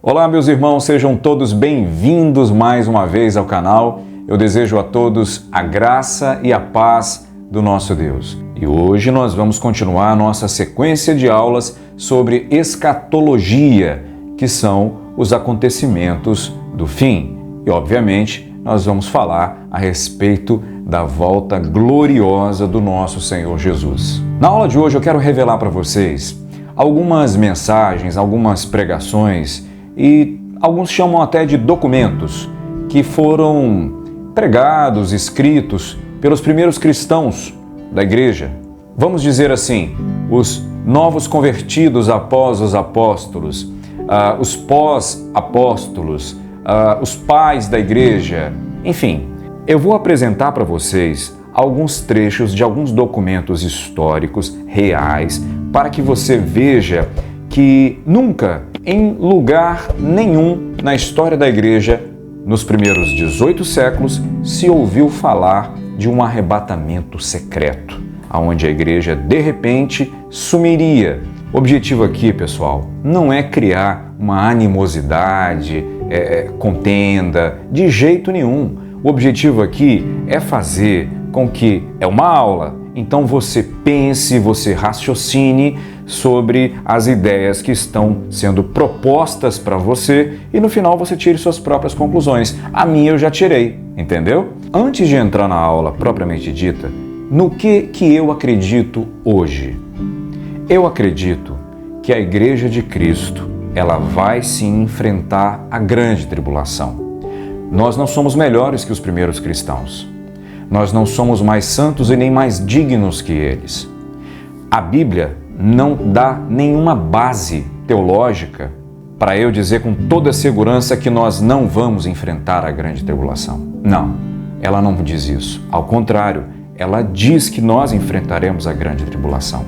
Olá, meus irmãos, sejam todos bem-vindos mais uma vez ao canal. Eu desejo a todos a graça e a paz do nosso Deus. E hoje nós vamos continuar a nossa sequência de aulas sobre escatologia, que são os acontecimentos do fim. E, obviamente, nós vamos falar a respeito da volta gloriosa do nosso Senhor Jesus. Na aula de hoje eu quero revelar para vocês algumas mensagens, algumas pregações e alguns chamam até de documentos que foram pregados, escritos pelos primeiros cristãos da igreja. Vamos dizer assim, os novos convertidos após os apóstolos, os pós-apóstolos, os pais da igreja, enfim. Eu vou apresentar para vocês alguns trechos de alguns documentos históricos reais para que você veja que nunca, em lugar nenhum na história da igreja, nos primeiros 18 séculos, se ouviu falar de um arrebatamento secreto, onde a igreja de repente sumiria. O objetivo aqui, pessoal, não é criar uma animosidade, contenda, de jeito nenhum. O objetivo aqui é fazer com que é uma aula, então você pense, você raciocine sobre as ideias que estão sendo propostas para você e no final você tire suas próprias conclusões. A minha eu já tirei, entendeu? Antes de entrar na aula propriamente dita, no que eu acredito hoje? Eu acredito que a Igreja de Cristo, ela vai sim enfrentar a grande tribulação. Nós não somos melhores que os primeiros cristãos. Nós não somos mais santos e nem mais dignos que eles. A Bíblia não dá nenhuma base teológica para eu dizer com toda segurança que nós não vamos enfrentar a grande tribulação. Não, ela não diz isso. Ao contrário, ela diz que nós enfrentaremos a grande tribulação.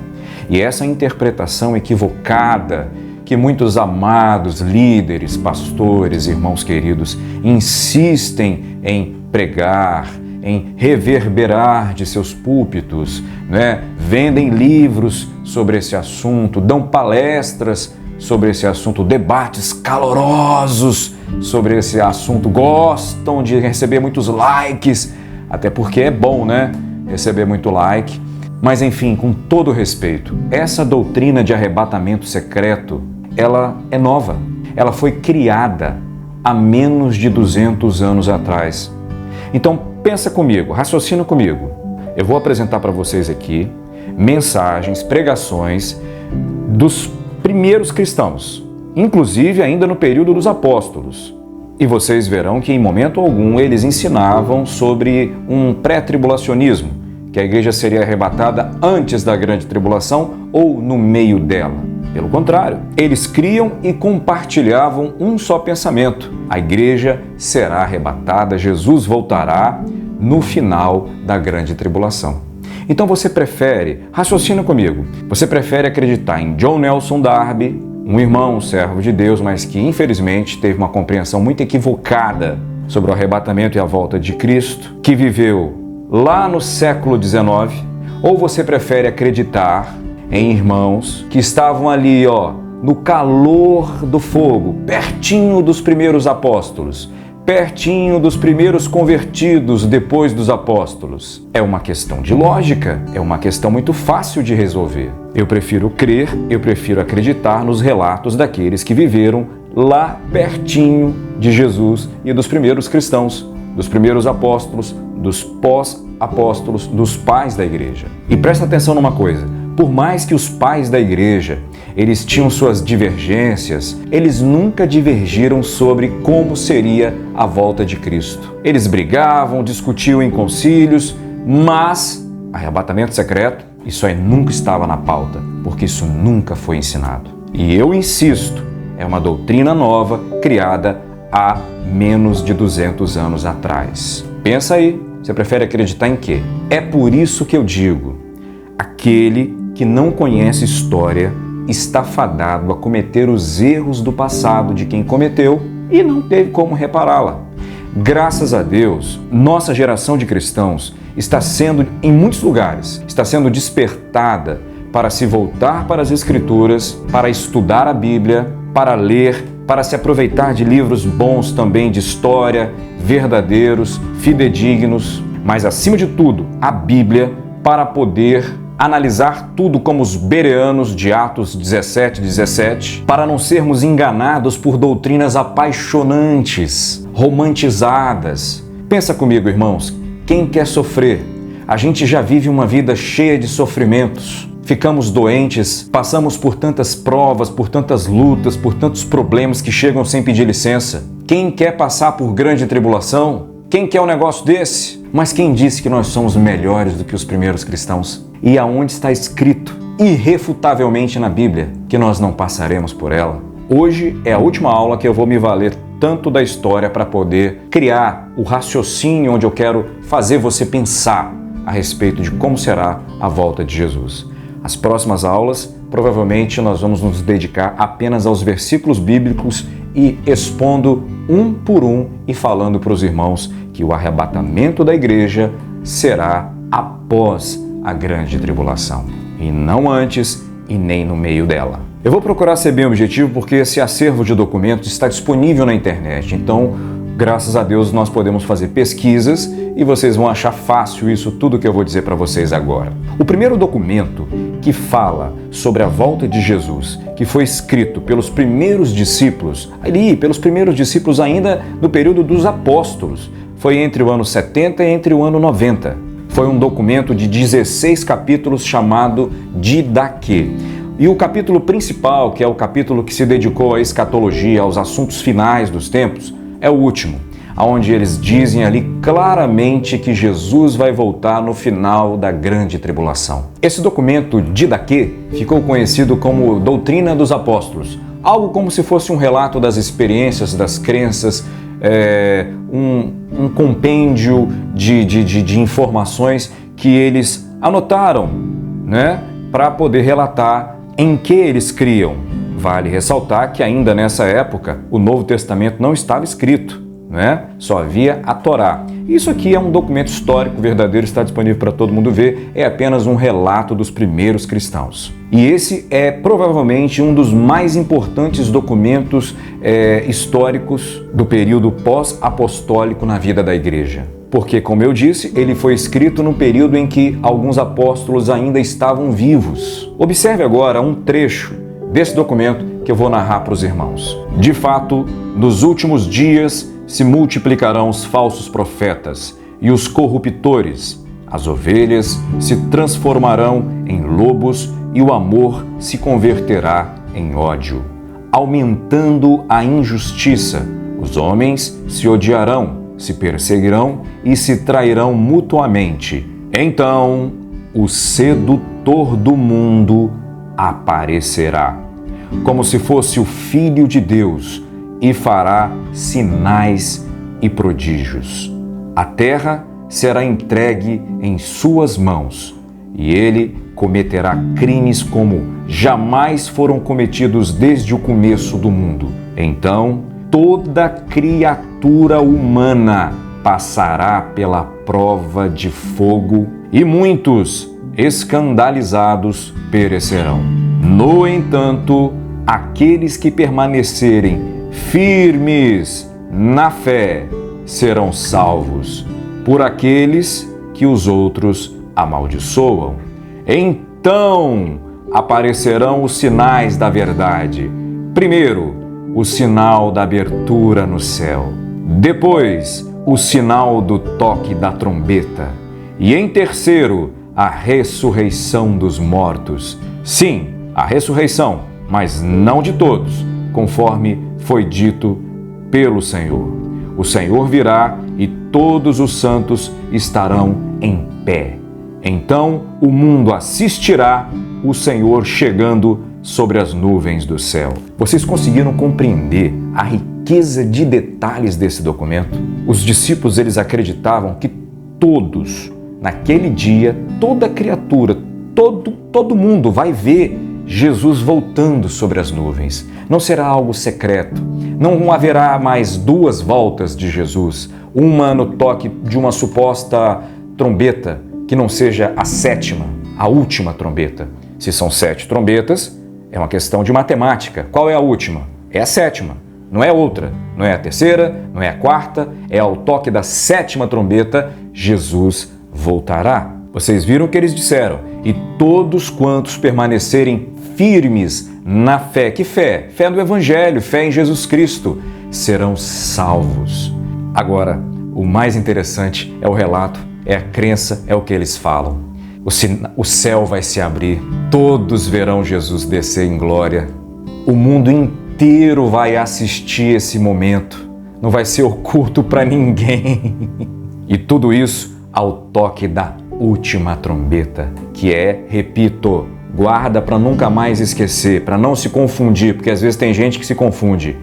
E essa interpretação equivocada que muitos amados líderes, pastores, irmãos queridos, insistem em pregar, em reverberar de seus púlpitos, né? Vendem livros sobre esse assunto, dão palestras sobre esse assunto, debates calorosos sobre esse assunto, gostam de receber muitos likes, até porque é bom, né? Receber muito like. Mas enfim, com todo respeito, essa doutrina de arrebatamento secreto, ela é nova. Ela foi criada há menos de 200 anos atrás. Então, pensa comigo, raciocina comigo. Eu vou apresentar para vocês aqui mensagens, pregações dos primeiros cristãos, inclusive ainda no período dos apóstolos. E vocês verão que em momento algum eles ensinavam sobre um pré-tribulacionismo, que a igreja seria arrebatada antes da grande tribulação ou no meio dela. Pelo contrário, eles criam e compartilhavam um só pensamento: a igreja será arrebatada, Jesus voltará no final da grande tribulação. Então você prefere, raciocina comigo, você prefere acreditar em John Nelson Darby, um irmão, um servo de Deus, mas que infelizmente teve uma compreensão muito equivocada sobre o arrebatamento e a volta de Cristo, que viveu lá no século XIX, ou você prefere acreditar em irmãos que estavam ali, no calor do fogo, pertinho dos primeiros apóstolos, pertinho dos primeiros convertidos depois dos apóstolos? É uma questão de lógica, é uma questão muito fácil de resolver. Eu prefiro crer, eu prefiro acreditar nos relatos daqueles que viveram lá pertinho de Jesus e dos primeiros cristãos, dos primeiros apóstolos, dos pós-apóstolos, dos pais da igreja. E presta atenção numa coisa: por mais que os pais da igreja, eles tinham suas divergências, eles nunca divergiram sobre como seria a volta de Cristo. Eles brigavam, discutiam em concílios, mas arrebatamento secreto, isso aí nunca estava na pauta, porque isso nunca foi ensinado. E eu insisto, é uma doutrina nova criada há menos de 200 anos atrás. Pensa aí, você prefere acreditar em quê? É por isso que eu digo, aquele que não conhece história está fadado a cometer os erros do passado de quem cometeu e não teve como repará-la. Graças a Deus, nossa geração de cristãos está sendo, em muitos lugares, está sendo despertada para se voltar para as Escrituras, para estudar a Bíblia, para ler para se aproveitar de livros bons também de história, verdadeiros, fidedignos, mas acima de tudo, a Bíblia, para poder analisar tudo como os bereanos de Atos 17, para não sermos enganados por doutrinas apaixonantes, romantizadas. Pensa comigo, irmãos, quem quer sofrer? A gente já vive uma vida cheia de sofrimentos. Ficamos doentes, passamos por tantas provas, por tantas lutas, por tantos problemas que chegam sem pedir licença. Quem quer passar por grande tribulação? Quem quer um negócio desse? Mas quem disse que nós somos melhores do que os primeiros cristãos? E aonde está escrito, irrefutavelmente na Bíblia, que nós não passaremos por ela? Hoje é a última aula que eu vou me valer tanto da história para poder criar o raciocínio onde eu quero fazer você pensar a respeito de como será a volta de Jesus. As próximas aulas, provavelmente nós vamos nos dedicar apenas aos versículos bíblicos e expondo um por um e falando para os irmãos que o arrebatamento da igreja será após a grande tribulação, e não antes e nem no meio dela. Eu vou procurar ser bem objetivo porque esse acervo de documentos está disponível na internet, então, graças a Deus, nós podemos fazer pesquisas e vocês vão achar fácil isso tudo que eu vou dizer para vocês agora. O primeiro documento que fala sobre a volta de Jesus, que foi escrito pelos primeiros discípulos, ainda no período dos apóstolos, foi entre o ano 70 e entre o ano 90. Foi um documento de 16 capítulos chamado Didaquê. E o capítulo principal, que é o capítulo que se dedicou à escatologia, aos assuntos finais dos tempos, é o último, onde eles dizem ali claramente que Jesus vai voltar no final da grande tribulação. Esse documento Didaquê ficou conhecido como Doutrina dos Apóstolos, algo como se fosse um relato das experiências, das crenças, um compêndio de informações que eles anotaram, né, para poder relatar em que eles criam. Vale ressaltar que ainda nessa época o Novo Testamento não estava escrito, né? Só havia a Torá. Isso aqui é um documento histórico verdadeiro, está disponível para todo mundo ver, é apenas um relato dos primeiros cristãos. E esse é provavelmente um dos mais importantes documentos históricos do período pós-apostólico na vida da igreja. Porque, como eu disse, ele foi escrito no período em que alguns apóstolos ainda estavam vivos. Observe agora um trecho desse documento que eu vou narrar para os irmãos. De fato, nos últimos dias se multiplicarão os falsos profetas e os corruptores. As ovelhas se transformarão em lobos e o amor se converterá em ódio. Aumentando a injustiça, os homens se odiarão, se perseguirão e se trairão mutuamente. Então, o sedutor do mundo aparecerá, como se fosse o Filho de Deus, e fará sinais e prodígios. A terra será entregue em suas mãos, e ele cometerá crimes como jamais foram cometidos desde o começo do mundo. Então, toda criatura humana passará pela prova de fogo, e muitos, escandalizados, perecerão. No entanto, aqueles que permanecerem firmes na fé serão salvos por aqueles que os outros amaldiçoam. Então aparecerão os sinais da verdade. Primeiro, o sinal da abertura no céu. Depois, o sinal do toque da trombeta. E em terceiro, a ressurreição dos mortos. Sim, a ressurreição, mas não de todos, conforme foi dito pelo Senhor. O Senhor virá e todos os santos estarão em pé. Então o mundo assistirá o Senhor chegando sobre as nuvens do céu. Vocês conseguiram compreender a riqueza de detalhes desse documento? Os discípulos, eles acreditavam que todos, naquele dia, toda criatura, todo mundo vai ver Jesus voltando sobre as nuvens. Não será algo secreto. Não haverá mais duas voltas de Jesus, uma no toque de uma suposta trombeta, que não seja a sétima, a última trombeta. Se são 7 trombetas, é uma questão de matemática. Qual é a última? É a sétima. não é outra, não é a terceira, não é a quarta, é ao toque da sétima trombeta, Jesus voltará. Vocês viram o que eles disseram? E todos quantos permanecerem firmes na fé. Que fé? Fé no Evangelho, fé em Jesus Cristo, serão salvos. Agora, o mais interessante é o relato, é a crença, é o que eles falam. O céu vai se abrir, todos verão Jesus descer em glória, o mundo inteiro vai assistir esse momento, não vai ser oculto para ninguém. E tudo isso ao toque da última trombeta, que é, repito, guarda para nunca mais esquecer, para não se confundir, porque às vezes tem gente que se confunde.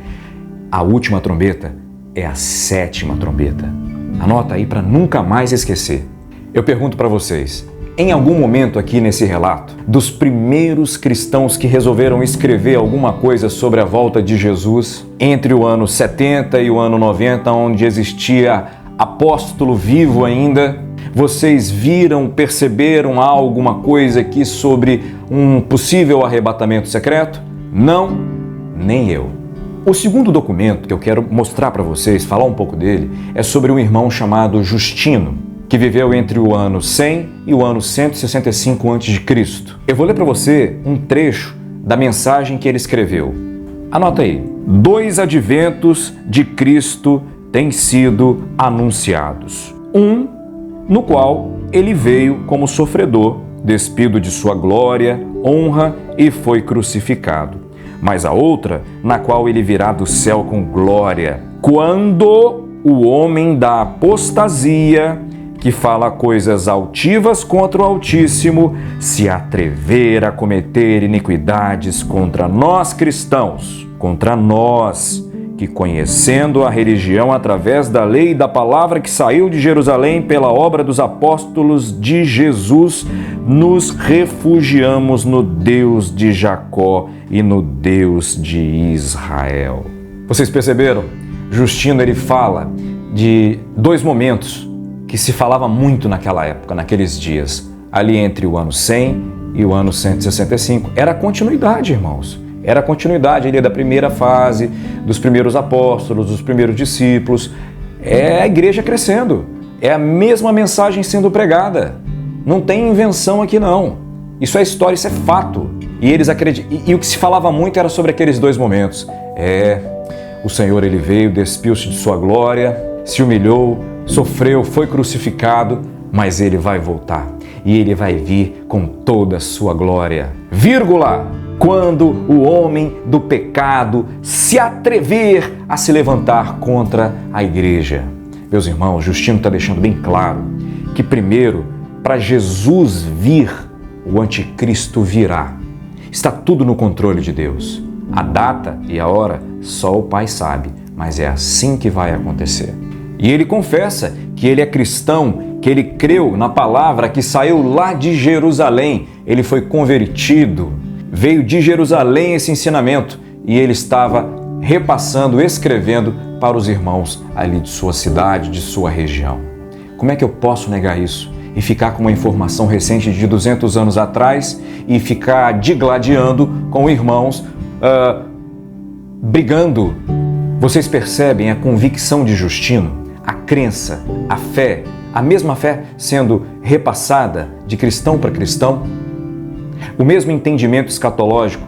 A última trombeta é a sétima trombeta. Anota aí para nunca mais esquecer. Eu pergunto para vocês, em algum momento aqui nesse relato, dos primeiros cristãos que resolveram escrever alguma coisa sobre a volta de Jesus, entre o ano 70 e o ano 90, onde existia apóstolo vivo ainda, vocês viram, perceberam alguma coisa aqui sobre um possível arrebatamento secreto? Não, nem eu. O segundo documento que eu quero mostrar para vocês, falar um pouco dele, é sobre um irmão chamado Justino, que viveu entre o ano 100 e o ano 165 a.C. Eu vou ler para você um trecho da mensagem que ele escreveu. Anota aí. 2 adventos de Cristo têm sido anunciados. Um, no qual ele veio como sofredor, despido de sua glória, honra e foi crucificado. Mas a outra, na qual ele virá do céu com glória, quando o homem da apostasia, que fala coisas altivas contra o Altíssimo, se atrever a cometer iniquidades contra nós cristãos, contra nós, que conhecendo a religião através da lei e da palavra que saiu de Jerusalém pela obra dos apóstolos de Jesus, nos refugiamos no Deus de Jacó e no Deus de Israel. Vocês perceberam? Justino, ele fala de dois momentos que se falava muito naquela época, naqueles dias, ali entre o ano 100 e o ano 165. Era a continuidade, irmãos. Era a continuidade ali da primeira fase, dos primeiros apóstolos, dos primeiros discípulos. É a igreja crescendo. É a mesma mensagem sendo pregada. Não tem invenção aqui, não. Isso é história, isso é fato. E eles acreditam. E o que se falava muito era sobre aqueles dois momentos. O Senhor, ele veio, despiu-se de sua glória, se humilhou, sofreu, foi crucificado, mas ele vai voltar. E ele vai vir com toda a sua glória. Vírgula! Quando o homem do pecado se atrever a se levantar contra a igreja. Meus irmãos, Justino está deixando bem claro que primeiro, para Jesus vir, o anticristo virá. Está tudo no controle de Deus. A data e a hora, só o Pai sabe, mas é assim que vai acontecer. E ele confessa que ele é cristão, que ele creu na palavra que saiu lá de Jerusalém. Ele foi convertido. Veio de Jerusalém esse ensinamento e ele estava repassando, escrevendo para os irmãos ali de sua cidade, de sua região. Como é que eu posso negar isso? E ficar com uma informação recente de 200 anos atrás e ficar digladiando com irmãos, brigando? Vocês percebem a convicção de Justino, a crença, a fé, a mesma fé sendo repassada de cristão para cristão? O mesmo entendimento escatológico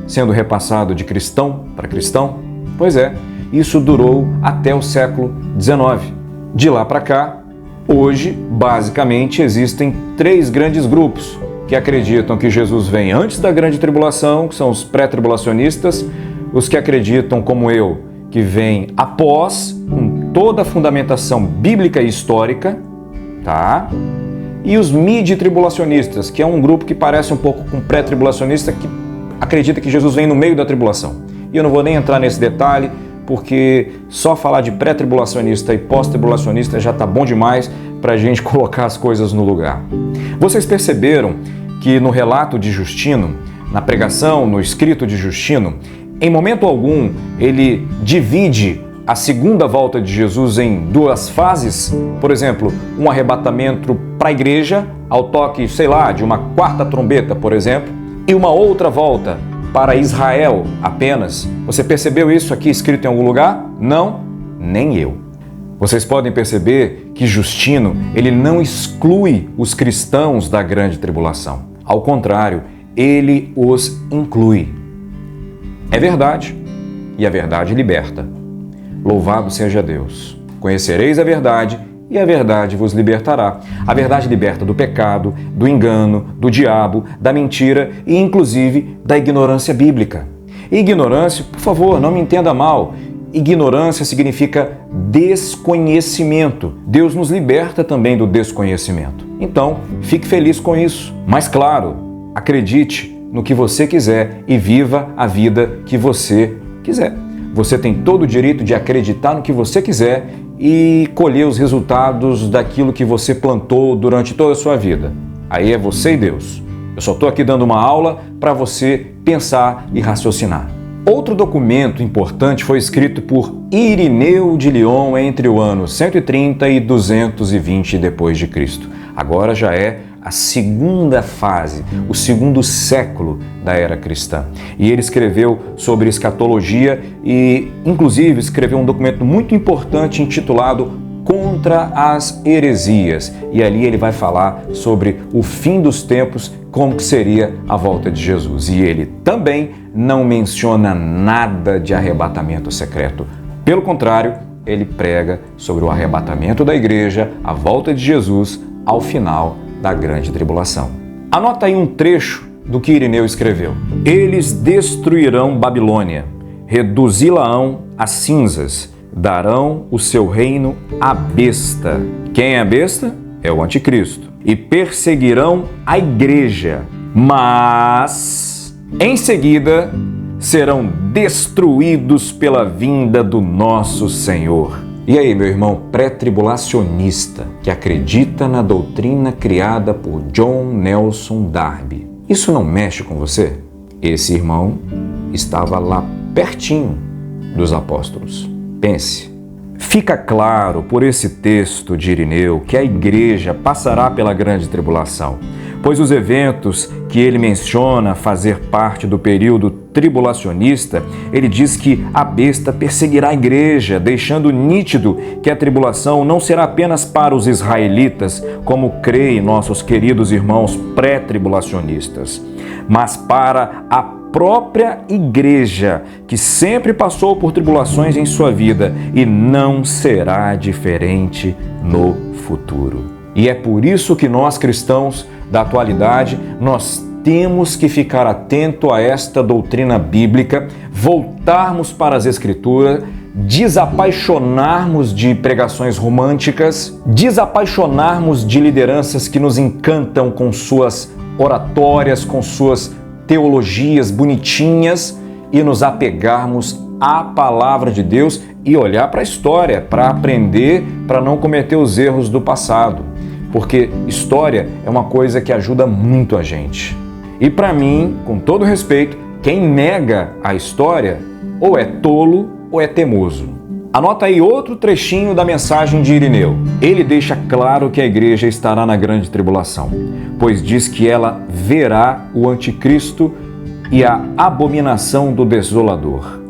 sendo repassado de cristão para cristão? Pois é, isso durou até o século XIX. De lá para cá, hoje, basicamente, existem 3 grandes grupos que acreditam que Jesus vem antes da grande tribulação, que são os pré-tribulacionistas, os que acreditam, como eu, que vem após, com toda a fundamentação bíblica e histórica, tá? E os midi-tribulacionistas, que é um grupo que parece um pouco com pré-tribulacionista, que acredita que Jesus vem no meio da tribulação. E eu não vou nem entrar nesse detalhe, porque só falar de pré-tribulacionista e pós-tribulacionista já está bom demais para a gente colocar as coisas no lugar. Vocês perceberam que no relato de Justino, na pregação, no escrito de Justino, em momento algum ele divide a segunda volta de Jesus em 2 fases? Por exemplo, um arrebatamento para a igreja, ao toque, sei lá, de uma 4ª trombeta, por exemplo, e uma outra volta para Israel apenas. Você percebeu isso aqui escrito em algum lugar? Não? Nem eu. Vocês podem perceber que Justino, ele não exclui os cristãos da grande tribulação. Ao contrário, ele os inclui. É verdade, e a verdade liberta. Louvado seja Deus. Conhecereis a verdade, e a verdade vos libertará. A verdade liberta do pecado, do engano, do diabo, da mentira e, inclusive, da ignorância bíblica. Ignorância, por favor, não me entenda mal. Ignorância significa desconhecimento. Deus nos liberta também do desconhecimento. Então, fique feliz com isso. Mas, claro, acredite no que você quiser e viva a vida que você quiser. Você tem todo o direito de acreditar no que você quiser e colher os resultados daquilo que você plantou durante toda a sua vida. Aí é você e Deus. Eu só estou aqui dando uma aula para você pensar e raciocinar. Outro documento importante foi escrito por Irineu de Lyon entre o ano 130 e 220 depois de Cristo. Agora já é a segunda fase, o segundo século da era cristã. E ele escreveu sobre escatologia e, inclusive, escreveu um documento muito importante intitulado Contra as Heresias. E ali ele vai falar sobre o fim dos tempos, como que seria a volta de Jesus. E ele também não menciona nada de arrebatamento secreto. Pelo contrário, ele prega sobre o arrebatamento da igreja, a volta de Jesus ao final da grande tribulação. Anota aí um trecho do que Irineu escreveu. Eles destruirão Babilônia, reduzi-la-ão a cinzas, darão o seu reino à besta. Quem é a besta? É o anticristo. E perseguirão a igreja, mas em seguida serão destruídos pela vinda do nosso Senhor. E aí, meu irmão pré-tribulacionista que acredita na doutrina criada por John Nelson Darby, isso não mexe com você? Esse irmão estava lá pertinho dos apóstolos. Pense. Fica claro por esse texto de Irineu que a igreja passará pela grande tribulação, pois os eventos que ele menciona fazer parte do período tribulacionista, ele diz que a besta perseguirá a igreja, deixando nítido que a tribulação não será apenas para os israelitas, como creem nossos queridos irmãos pré-tribulacionistas, mas para a própria igreja, que sempre passou por tribulações em sua vida e não será diferente no futuro. E é por isso que nós cristãos da atualidade, nós temos que ficar atento a esta doutrina bíblica, voltarmos para as Escrituras, desapaixonarmos de pregações românticas, desapaixonarmos de lideranças que nos encantam com suas oratórias, com suas teologias bonitinhas e nos apegarmos à palavra de Deus e olhar para a história, para aprender, para não cometer os erros do passado. Porque história é uma coisa que ajuda muito a gente. E para mim, com todo respeito, quem nega a história ou é tolo ou é teimoso. Anota aí outro trechinho da mensagem de Irineu. Ele deixa claro que a igreja estará na grande tribulação, pois diz que ela verá o anticristo e a abominação do desolador.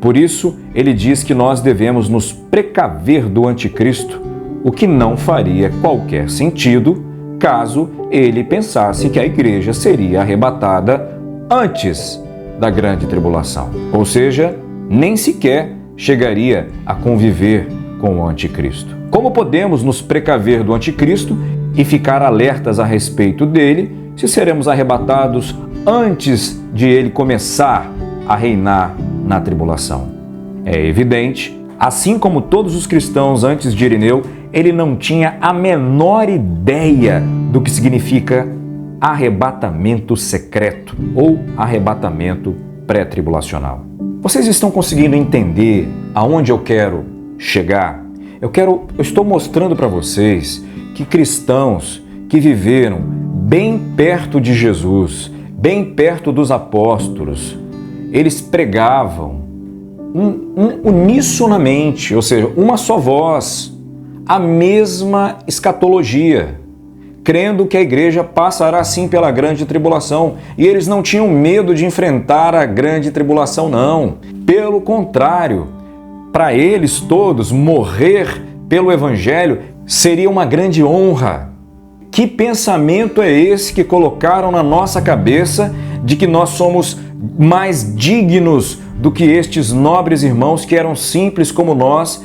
Por isso, ele diz que nós devemos nos precaver do anticristo, o que não faria qualquer sentido caso ele pensasse que a igreja seria arrebatada antes da grande tribulação. Ou seja, nem sequer chegaria a conviver com o anticristo. Como podemos nos precaver do anticristo e ficar alertas a respeito dele se seremos arrebatados antes de ele começar a reinar na tribulação? É evidente, assim como todos os cristãos antes de Irineu, ele não tinha a menor ideia do que significa arrebatamento secreto ou arrebatamento pré-tribulacional. Vocês estão conseguindo entender aonde eu quero chegar? Eu estou mostrando para vocês que cristãos que viveram bem perto de Jesus, bem perto dos apóstolos, eles pregavam unissonamente, ou seja, uma só voz, a mesma escatologia. crendo que a igreja passará sim pela grande tribulação. E eles não tinham medo de enfrentar a grande tribulação, não. Pelo contrário, para eles todos, morrer pelo Evangelho seria uma grande honra. Que pensamento é esse que colocaram na nossa cabeça de que nós somos mais dignos do que estes nobres irmãos que eram simples como nós,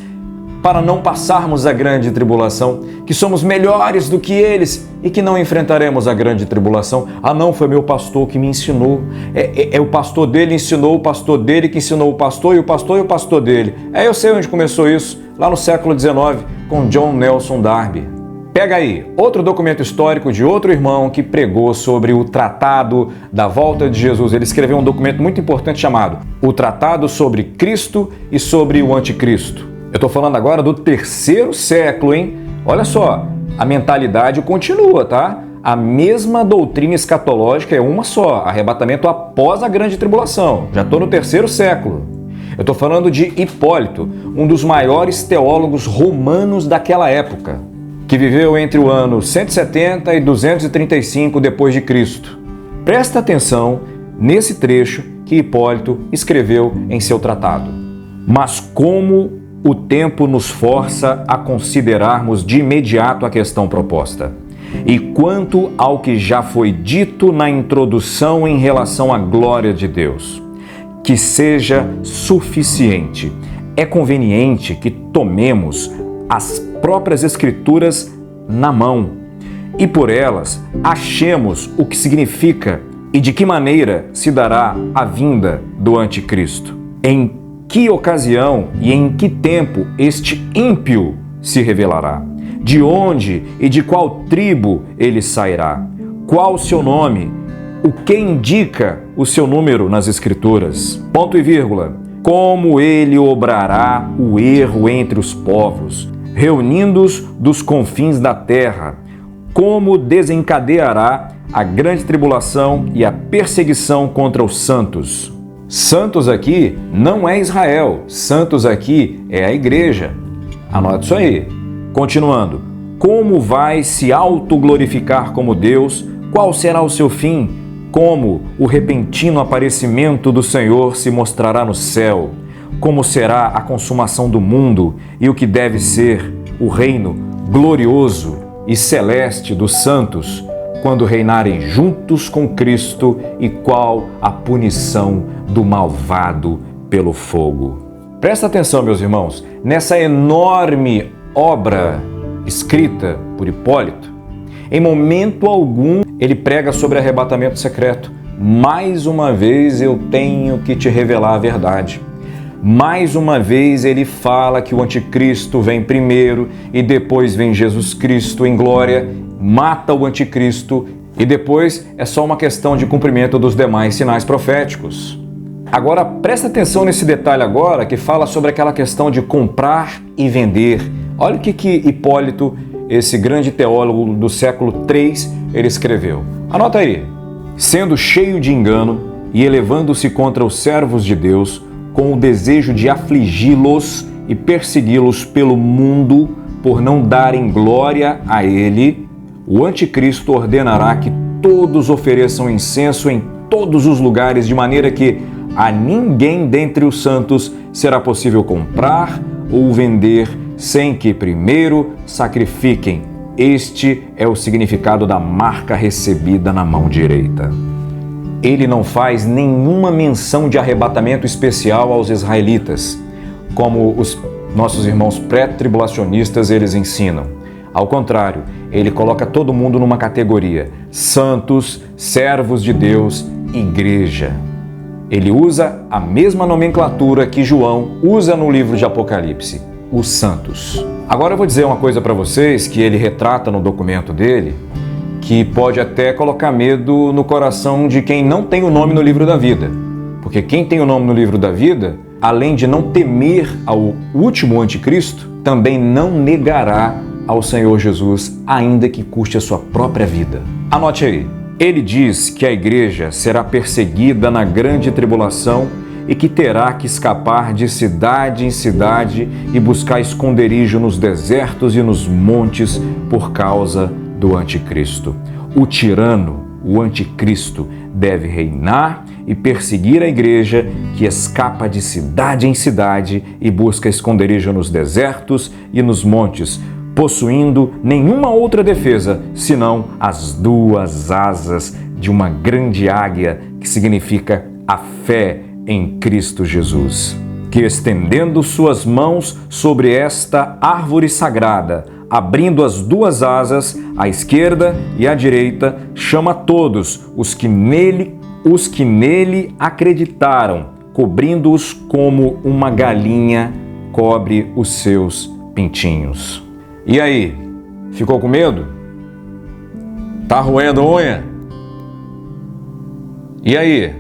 para não passarmos a grande tribulação, que somos melhores do que eles e que não enfrentaremos a grande tribulação? Ah, não, foi meu pastor que me ensinou. É o pastor dele ensinou o pastor dele que ensinou o pastor e o pastor e o pastor dele. Eu sei onde começou isso, lá no século XIX, com John Nelson Darby. Pega aí, outro documento histórico de outro irmão que pregou sobre o Tratado da Volta de Jesus. Ele escreveu um documento muito importante chamado O Tratado sobre Cristo e sobre o Anticristo. Eu estou falando agora do 3º século, hein? Olha só, a mentalidade continua, tá? A mesma doutrina escatológica é uma só, arrebatamento após a grande tribulação. Já estou no 3º século. Eu estou falando de Hipólito, um dos maiores teólogos romanos daquela época, que viveu entre o ano 170 e 235 depois de Cristo. Presta atenção nesse trecho que Hipólito escreveu em seu tratado. Mas como o tempo nos força a considerarmos de imediato a questão proposta. E quanto ao que já foi dito na introdução em relação à glória de Deus, que seja suficiente. É conveniente que tomemos as próprias Escrituras na mão e por elas achemos o que significa e de que maneira se dará a vinda do Anticristo. Em que ocasião e em que tempo este ímpio se revelará? De onde e de qual tribo ele sairá? Qual o seu nome? O que indica o seu número nas Escrituras? Ponto e vírgula. Como ele obrará o erro entre os povos, reunindo-os dos confins da terra? Como desencadeará a grande tribulação e a perseguição contra os santos? Santos aqui não é Israel, santos aqui é a igreja. Anote isso aí. Continuando. Como vai se autoglorificar como Deus? Qual será o seu fim? Como o repentino aparecimento do Senhor se mostrará no céu? Como será a consumação do mundo e o que deve ser o reino glorioso e celeste dos santos, quando reinarem juntos com Cristo, e qual a punição do malvado pelo fogo? Presta atenção, meus irmãos, nessa enorme obra escrita por Hipólito. Em momento algum ele prega sobre arrebatamento secreto. Mais uma vez eu tenho que te revelar a verdade. Mais uma vez ele fala que o anticristo vem primeiro e depois vem Jesus Cristo em glória, mata o anticristo e depois é só uma questão de cumprimento dos demais sinais proféticos. Agora presta atenção nesse detalhe agora que fala sobre aquela questão de comprar e vender. Olha o que Hipólito, esse grande teólogo do século III, ele escreveu. Anota aí. Sendo cheio de engano e elevando-se contra os servos de Deus, com o desejo de afligi-los e persegui-los pelo mundo, por não darem glória a ele, o anticristo ordenará que todos ofereçam incenso em todos os lugares, de maneira que a ninguém dentre os santos será possível comprar ou vender sem que primeiro sacrifiquem. Este é o significado da marca recebida na mão direita. Ele não faz nenhuma menção de arrebatamento especial aos israelitas, como os nossos irmãos pré-tribulacionistas eles ensinam. Ao contrário, ele coloca todo mundo numa categoria: santos, servos de Deus, igreja. Ele usa a mesma nomenclatura que João usa no livro de Apocalipse, os santos. Agora eu vou dizer uma coisa para vocês que ele retrata no documento dele, que pode até colocar medo no coração de quem não tem o nome no livro da vida. Porque quem tem o nome no livro da vida, além de não temer ao último anticristo, também não negará ao Senhor Jesus, ainda que custe a sua própria vida. Anote aí. Ele diz que a igreja será perseguida na grande tribulação e que terá que escapar de cidade em cidade e buscar esconderijo nos desertos e nos montes por causa do anticristo. O tirano, o anticristo, deve reinar e perseguir a igreja que escapa de cidade em cidade e busca esconderijo nos desertos e nos montes, possuindo nenhuma outra defesa senão as duas asas de uma grande águia, que significa a fé em Cristo Jesus, que estendendo suas mãos sobre esta árvore sagrada, abrindo as duas asas, à esquerda e à direita, chama todos os que nele acreditaram, cobrindo-os como uma galinha cobre os seus pintinhos. E aí, ficou com medo? Tá roendo unha? E aí?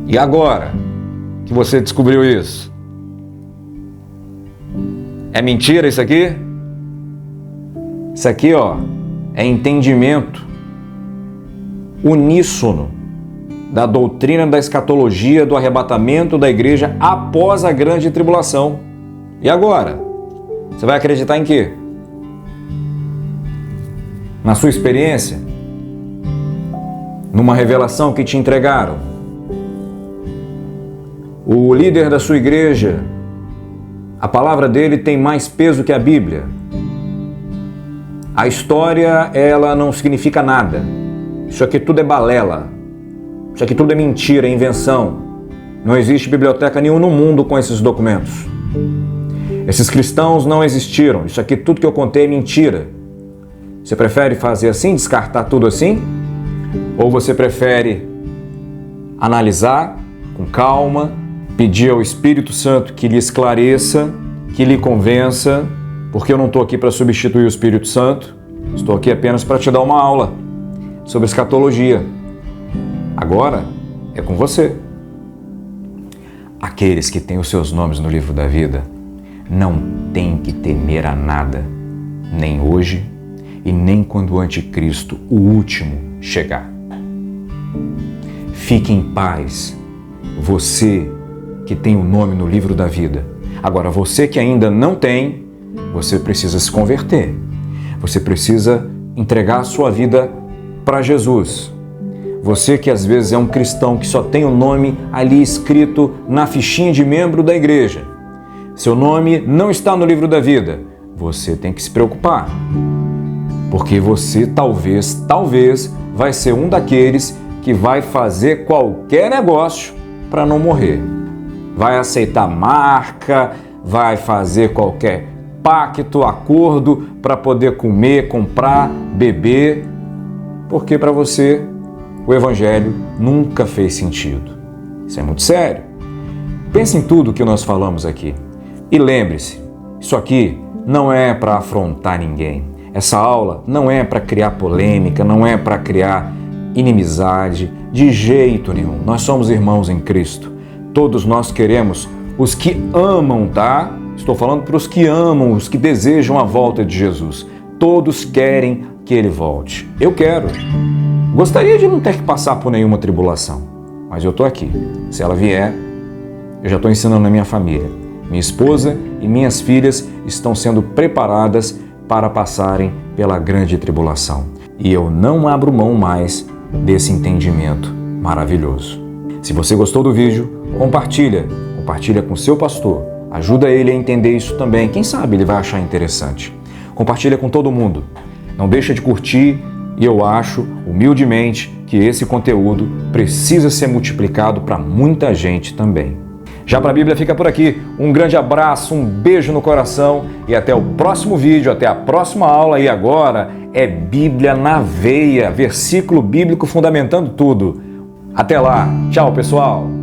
E agora que você descobriu isso? É mentira isso aqui? Isso aqui, ó, é entendimento uníssono da doutrina da escatologia, do arrebatamento da igreja após a grande tribulação. E agora? Você vai acreditar em quê? Na sua experiência? Numa revelação que te entregaram? O líder da sua igreja, a palavra dele tem mais peso que a Bíblia. A história, ela não significa nada. Isso aqui tudo é balela. Isso aqui tudo é mentira, é invenção. Não existe biblioteca nenhuma no mundo com esses documentos. Esses cristãos não existiram. Isso aqui tudo que eu contei é mentira. Você prefere fazer assim, descartar tudo assim? Ou você prefere analisar com calma, pedir ao Espírito Santo que lhe esclareça, que lhe convença, porque eu não estou aqui para substituir o Espírito Santo, estou aqui apenas para te dar uma aula sobre escatologia. Agora é com você. Aqueles que têm os seus nomes no livro da vida não têm que temer a nada, nem hoje e nem quando o anticristo, o último, chegar. Fique em paz, você que tem o nome no livro da vida. Agora, você que ainda não tem, você precisa se converter. Você precisa entregar a sua vida para Jesus. Você que às vezes é um cristão que só tem o nome ali escrito na fichinha de membro da igreja. Seu nome não está no livro da vida. Você tem que se preocupar. Porque você talvez vai ser um daqueles que vai fazer qualquer negócio para não morrer. Vai aceitar marca, vai fazer qualquer pacto, acordo para poder comer, comprar, beber, porque para você o Evangelho nunca fez sentido. Isso é muito sério. Pense em tudo que nós falamos aqui. E lembre-se, isso aqui não é para afrontar ninguém. Essa aula não é para criar polêmica, não é para criar inimizade, de jeito nenhum. Nós somos irmãos em Cristo. Todos nós queremos, os que amam, tá? Estou falando para os que amam, os que desejam a volta de Jesus. Todos querem que Ele volte. Eu quero. Gostaria de não ter que passar por nenhuma tribulação, mas eu estou aqui. Se ela vier, eu já estou ensinando a minha família. Minha esposa e minhas filhas estão sendo preparadas para passarem pela grande tribulação. E eu não abro mão mais desse entendimento maravilhoso. Se você gostou do vídeo, compartilha com seu pastor. Ajuda ele a entender isso também. Quem sabe ele vai achar interessante. Compartilha com todo mundo. Não deixa de curtir e eu acho, humildemente, que esse conteúdo precisa ser multiplicado para muita gente também. Já para a Bíblia fica por aqui. Um grande abraço, um beijo no coração e até o próximo vídeo, até a próxima aula. E agora é Bíblia na veia, versículo bíblico fundamentando tudo. Até lá. Tchau, pessoal.